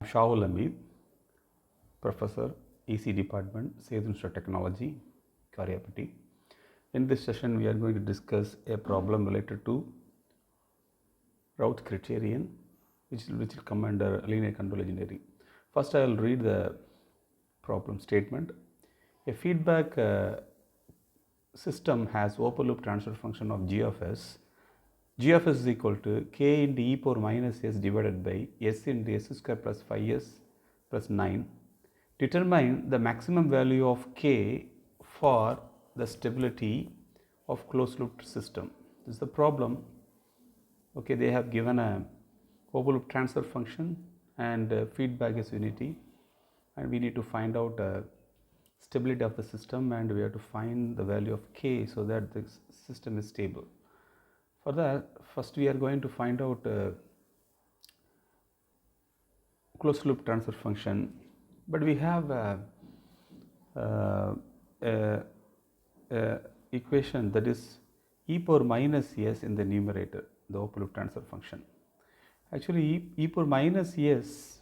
Shaul Hamid, Professor, EC Department, Sales Institute of Technology, Karyapati. In this session, we are going to discuss a problem related to Routh Criterion, which will come under linear control engineering. First, I will read the problem statement. A feedback system has open loop transfer function of g of s. G of s is equal to k into e power minus s divided by s into s square plus 5s plus 9. Determine the maximum value of k for the stability of closed loop system. This is the problem. Okay, they have given a open loop transfer function and feedback is unity, and we need to find out stability of the system, and we have to find the value of k so that the system is stable. For that, first we are going to find out closed loop transfer function, but we have equation that is e power minus s in the numerator, the open loop transfer function. Actually, e power minus s,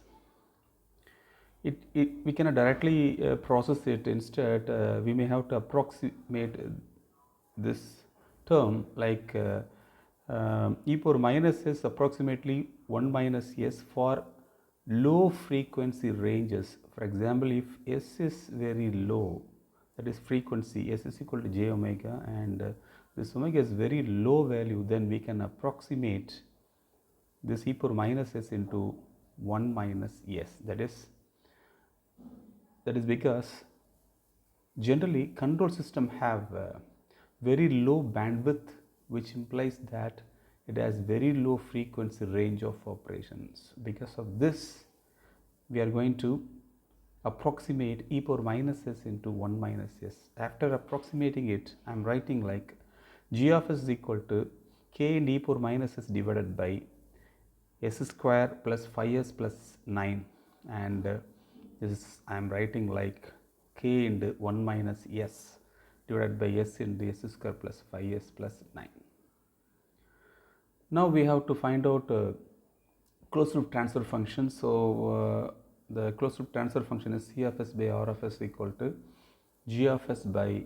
we cannot directly process it. Instead, we may have to approximate this term like e power minus s approximately 1 minus s for low frequency ranges. For example, if s is very low, that is frequency, s is equal to j omega, and this omega is very low value, then we can approximate this e power minus s into 1 minus s. That is because generally control system have very low bandwidth, which implies that it has very low frequency range of operations. Because of this, we are going to approximate e power minus s into 1 minus s. After approximating it, I am writing like g of s is equal to k into e power minus s divided by s square plus 5s plus 9, and this I am writing like k into 1 minus s divided by s into s square plus 5s plus 9. Now we have to find out closed loop transfer function. So the closed loop transfer function is c of s by r of s equal to g of s by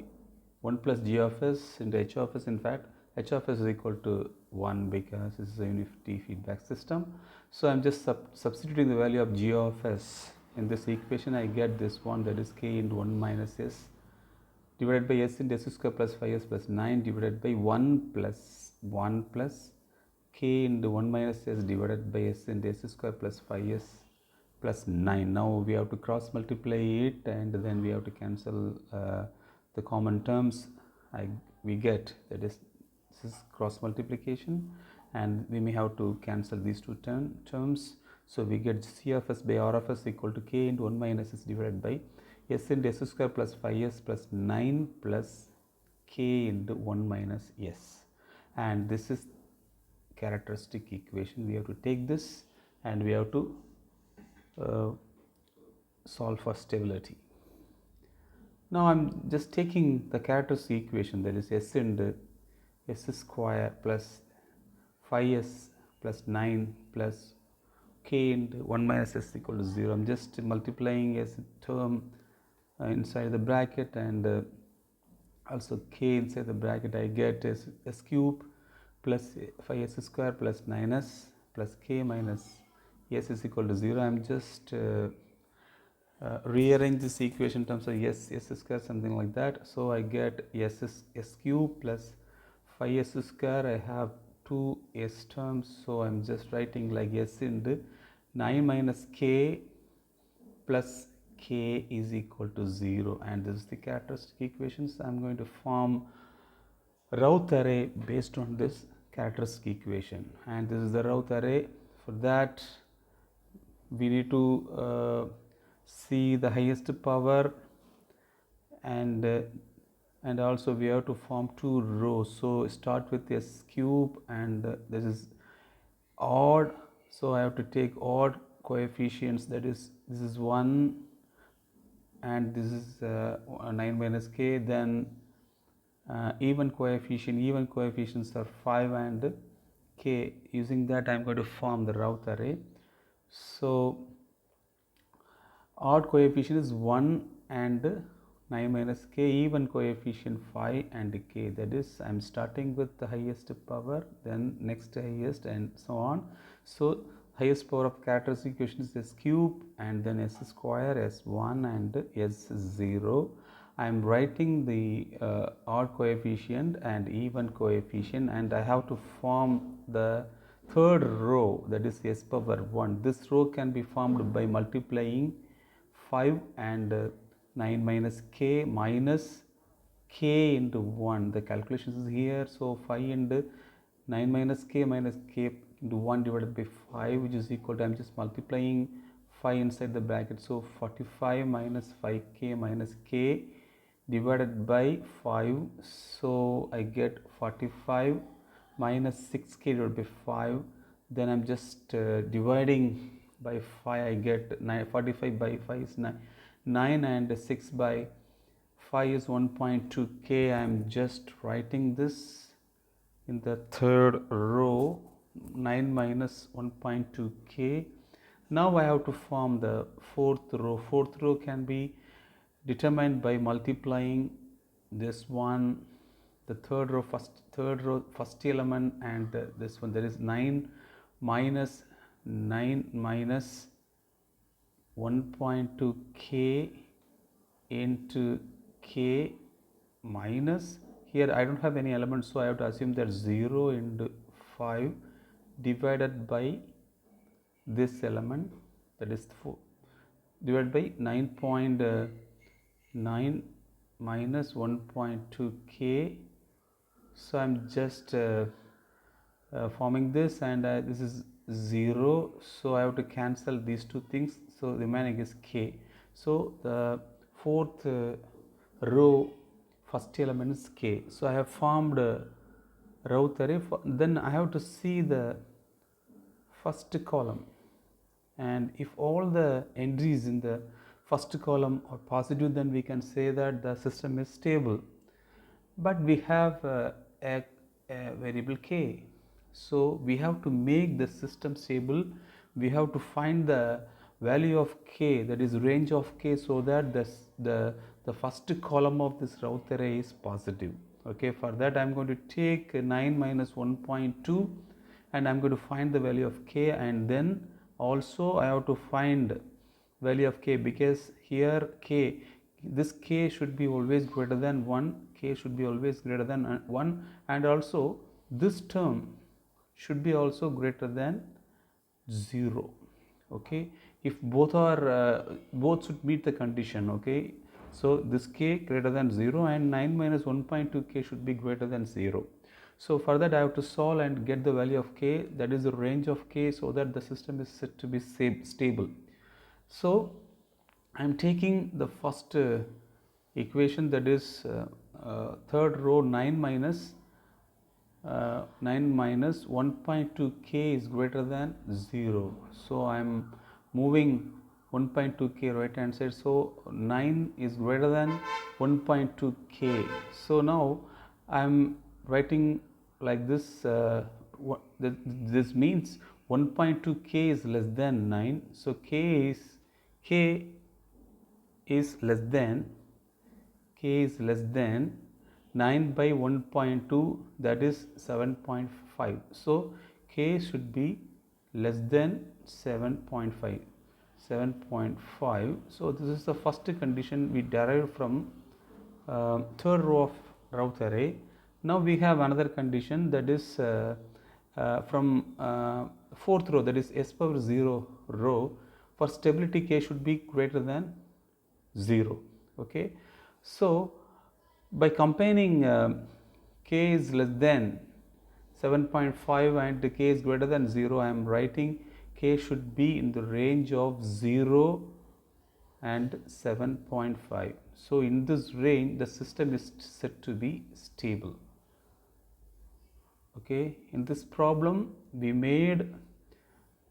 1 plus g of s into h of s. In fact, h of s is equal to 1 because this is a unity feedback system. So I am just substituting the value of g of s in this equation. I get this one, that is k into 1 minus s divided by s into s square plus 5s plus 9 divided by 1 plus k into 1 minus s divided by s into s square plus 5s plus 9. Now we have to cross multiply it, and then we have to cancel the common terms we get, that is, this is cross multiplication, and we may have to cancel these two terms. So we get c of s by r of s equal to k into 1 minus s divided by s into s square plus 5s plus 9 plus k into 1 minus s, and this is characteristic equation. We have to take this and we have to solve for stability. Now I am just taking the characteristic equation, that is s into s square plus 5s plus 9 plus k into 1 minus s equal to 0. I am just multiplying as a term inside the bracket, and also k inside the bracket. I get s cube plus 5s square plus 9s plus k minus s is equal to 0. I am just rearrange this equation in terms of s square, something like that. So I get s cube plus 5s square. I have two s terms, so I am just writing like s into 9 minus k plus k is equal to 0, and this is the characteristic equations. I am going to form Routh array based on this characteristic equation, and this is the Routh array. For that, we need to see the highest power, and also we have to form two rows. So start with s cube, and this is odd, so I have to take odd coefficients, that is, this is 1 and this is 9 minus k. Then even coefficients are 5 and k. Using that, I am going to form the Routh array. So odd coefficient is 1 and 9 minus k, even coefficient 5 and k. That is, I am starting with the highest power, then next highest, and so on. So highest power of characteristic equation is s cube, and then s square, s1 and s0. I am writing the odd coefficient and even coefficient, and I have to form the third row, that is s power 1. This row can be formed by multiplying 5 and 9 minus k minus k into 1. The calculations is here. So 5 and 9 minus k into 1 divided by 5, which is equal to, I am just multiplying 5 inside the bracket. So 45 minus 5k minus k divided by 5. So I get 45 minus 6k divided by 5. Then I am just dividing by 5. I get 45 by 5 is 9 and 6 by 5 is 1.2k. I am just writing this in the third row, 9 minus 1.2k. Now I have to form the fourth row. Fourth row can be determined by multiplying this one, the third row first element, and this one, that is 9 minus 1.2k into k minus, here I don't have any elements, so I have to assume that 0 into 5 divided by this element, that is 4, divided by 9.9 minus 1.2k. So I am just forming this, and this is 0, so I have to cancel these two things, so remaining is k. So the fourth row first element is k. So I have formed Routh array. Then I have to see the first column, and if all the entries in the first column are positive, then we can say that the system is stable. But we have a variable k, so we have to make the system stable. We have to find the value of k, that is range of k, so that the first column of this Routh array is positive. Okay, for that I am going to take 9 minus 1.2 and I am going to find the value of k, and then also I have to find value of k, because here k, this k should be always greater than 1, k should be always greater than 1, and also this term should be also greater than 0. Okay, if both are both should meet the condition. Okay, so this k greater than 0 and 9 minus 1.2k should be greater than 0. So for that I have to solve and get the value of k, that is the range of k, so that the system is said to be stable. So I am taking the first equation, that is third row, 9 minus 1.2k is greater than 0. So I am moving 1.2k right hand side, so 9 is greater than 1.2k. So now I am writing like this, this means 1.2k is less than 9, so k is less than 9 by 1.2, that is 7.5. So k should be less than 7.5. So this is the first condition we derived from third row of Routh array. Now we have another condition, that is from fourth row, that is s power 0 row. For stability, k should be greater than 0. Okay, so by combining k is less than 7.5 and k is greater than 0, I am writing k should be in the range of 0 and 7.5. So in this range the system is said to be stable. Okay, in this problem we made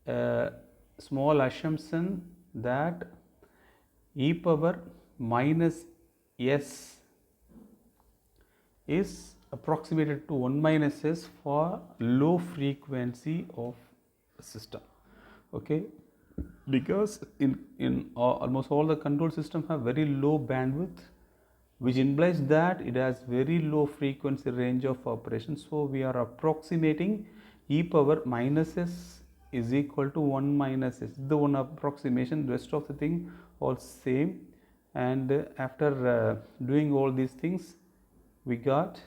a small assumption that e power minus s is approximated to 1 minus s for low frequency of the system. Okay, because in almost all the control systems have very low bandwidth, which implies that it has very low frequency range of operation. So we are approximating e power minus s is equal to 1 minus s. The one approximation, rest of the thing all same. And after doing all these things, we got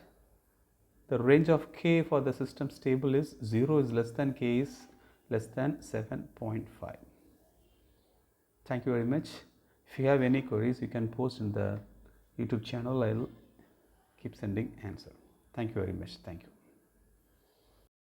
the range of k for the system stable is 0 is less than k is less than 7.5. Thank you very much. If you have any queries, you can post in the YouTube channel. I'll keep sending answer. Thank you very much. Thank you.